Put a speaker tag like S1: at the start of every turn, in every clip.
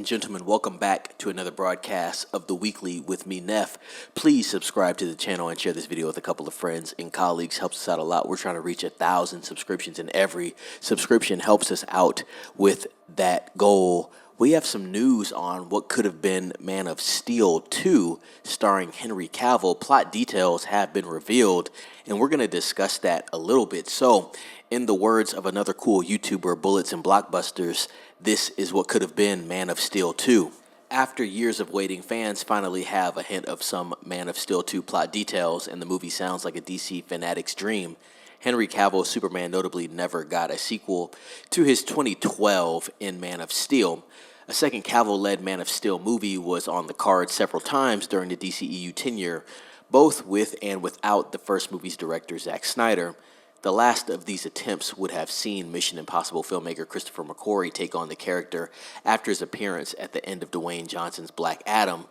S1: and gentlemen, welcome back to another broadcast of The Weekly with me, Neff. Please subscribe to the channel and share this video with a couple of friends and colleagues. Helps us out a lot. We're trying to reach 1,000 subscriptions, and every subscription helps us out with that goal. We have some news on what could have been Man of Steel 2 starring Henry Cavill. Plot details have been revealed, and we're going to discuss that a little bit. So, in the words of another cool YouTuber, Bullets and Blockbusters, this is what could have been Man of Steel 2. After years of waiting, fans finally have a hint of some Man of Steel 2 plot details, and the movie sounds like a DC fanatic's dream. Henry Cavill's Superman notably never got a sequel to his 2012 in Man of Steel. A second Cavill-led Man of Steel movie was on the cards several times during the DCEU tenure, both with and without the first movie's director, Snyder. The last of these attempts would have seen Mission Impossible filmmaker Christopher McQuarrie take on the character after his appearance at the end of Dwayne Johnson's Black Adam.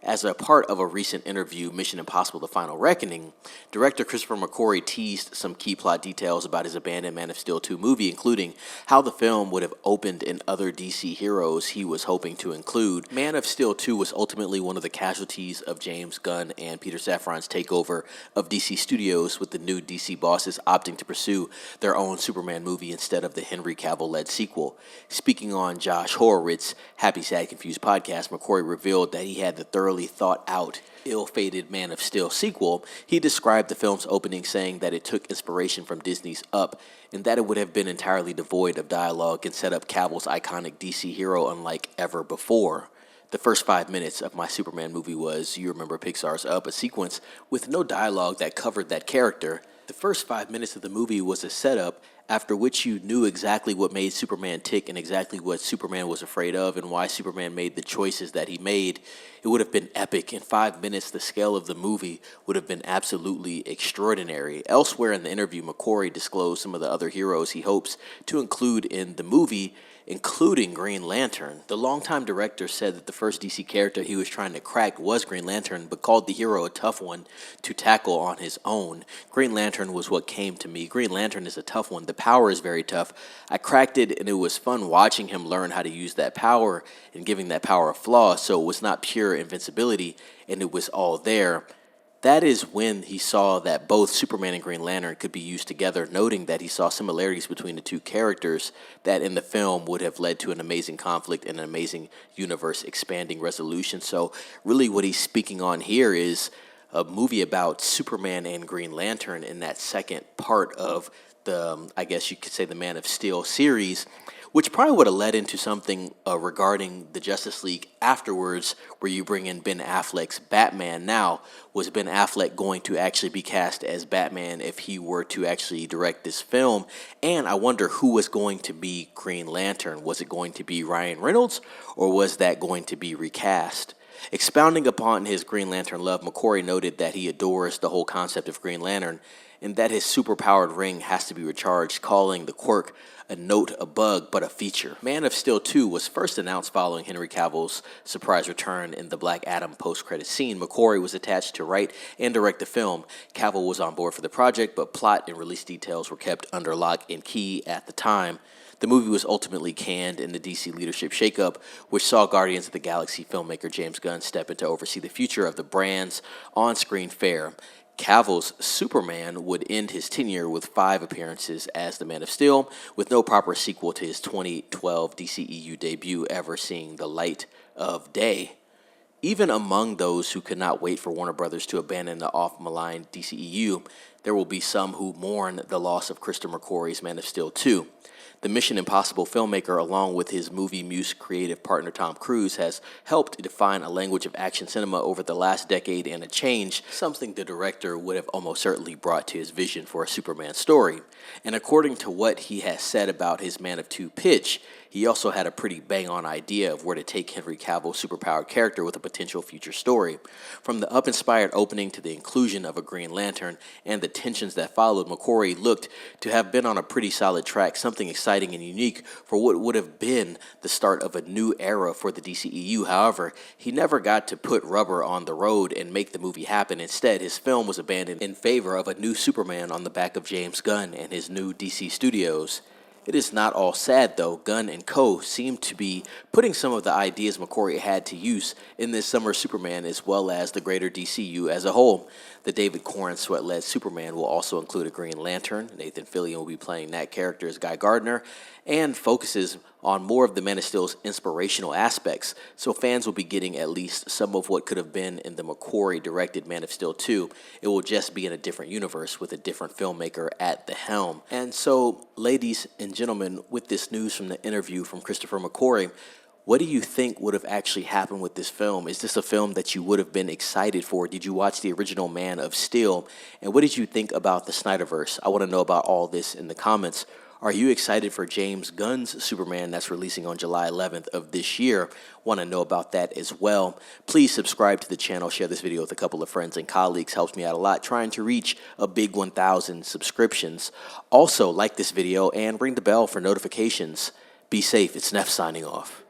S1: As a part of a recent interview, Mission Impossible: The Final Reckoning, director Christopher McQuarrie teased some key plot details about his abandoned Man of Steel 2 movie, including how the film would have opened and other DC heroes he was hoping to include. Man of Steel 2 was ultimately one of the casualties of James Gunn and Peter Safran's takeover of DC Studios, with the new DC bosses opting to pursue their own Superman movie instead of the Henry Cavill-led sequel. Speaking on Josh Horowitz's Happy Sad Confused podcast, McQuarrie revealed that he had the thoroughly thought-out, ill-fated Man of Steel sequel. He described the film's opening saying that it took inspiration from Disney's Up, and that it would have been entirely devoid of dialogue and set up Cavill's iconic DC hero unlike ever before. The first 5 minutes of my Superman movie was, you remember Pixar's Up, a sequence with no dialogue that covered that character. The first 5 minutes of the movie was a setup, after which you knew exactly what made Superman tick and exactly what Superman was afraid of and why Superman made the choices that he made. It would have been epic. In 5 minutes, the scale of the movie would have been absolutely extraordinary. Elsewhere in the interview, McQuarrie disclosed some of the other heroes he hopes to include in the movie, including Green Lantern. The longtime director said that the first DC character he was trying to crack was Green Lantern, but called the hero a tough one to tackle on his own. Green Lantern was what came to me. Green Lantern is a tough one. The power is very tough. I cracked it, and it was fun watching him learn how to use that power and giving that power a flaw, so it was not pure invincibility, and it was all there. That is when he saw that both Superman and Green Lantern could be used together, noting that he saw similarities between the two characters that in the film would have led to an amazing conflict and an amazing universe-expanding resolution. So really what he's speaking on here is a movie about Superman and Green Lantern in that second part of the, I guess you could say, the Man of Steel series, which probably would have led into something regarding the Justice League afterwards, where you bring in Ben Affleck's Batman. Now, was Ben Affleck going to actually be cast as Batman if he were to actually direct this film? And I wonder who was going to be Green Lantern. Was it going to be Ryan Reynolds, or was that going to be recast? Expounding upon his Green Lantern love, McQuarrie noted that he adores the whole concept of Green Lantern and that his superpowered ring has to be recharged, calling the quirk a note, a bug, but a feature. Man of Steel 2 was first announced following Henry Cavill's surprise return in the Black Adam post-credit scene. McQuarrie was attached to write and direct the film. Cavill was on board for the project, but plot and release details were kept under lock and key at the time. The movie was ultimately canned in the DC leadership shakeup, which saw Guardians of the Galaxy filmmaker James Gunn step in to oversee the future of the brand's on-screen fare. Cavill's Superman would end his tenure with 5 appearances as the Man of Steel, with no proper sequel to his 2012 DCEU debut ever seeing the light of day. Even among those who could not wait for Warner Brothers to abandon the oft-maligned DCEU, there will be some who mourn the loss of Christopher McQuarrie's Man of Steel 2. The Mission Impossible filmmaker, along with his movie muse creative partner Tom Cruise, has helped define a language of action cinema over the last decade and a change, something the director would have almost certainly brought to his vision for a Superman story. And according to what he has said about his Man of Two pitch, he also had a pretty bang-on idea of where to take Henry Cavill's superpowered character with a potential future story. From the Up-inspired opening to the inclusion of a Green Lantern and the tensions that followed, McQuarrie looked to have been on a pretty solid track, something exciting and unique for what would have been the start of a new era for the DCEU. However, he never got to put rubber on the road and make the movie happen. Instead, his film was abandoned in favor of a new Superman on the back of James Gunn and his new DC Studios. It is not all sad, though. Gunn and co. seem to be putting some of the ideas McQuarrie had to use in this summer's Superman, as well as the greater DCU as a whole. The David Corenswet-led Superman will also include a Green Lantern. Nathan Fillion will be playing that character as Guy Gardner, and focuses on more of the Man of Steel's inspirational aspects, so fans will be getting at least some of what could have been in the McQuarrie-directed Man of Steel 2. It will just be in a different universe with a different filmmaker at the helm. And so, ladies and gentlemen, with this news from the interview from Christopher McQuarrie, what do you think would have actually happened with this film? Is this a film that you would have been excited for? Did you watch the original Man of Steel? And what did you think about the Snyderverse? I want to know about all this in the comments. Are you excited for James Gunn's Superman that's releasing on July 11th of this year? Want to know about that as well. Please subscribe to the channel, share this video with a couple of friends and colleagues. Helps me out a lot trying to reach a big 1,000 subscriptions. Also, like this video and ring the bell for notifications. Be safe. It's Neff signing off.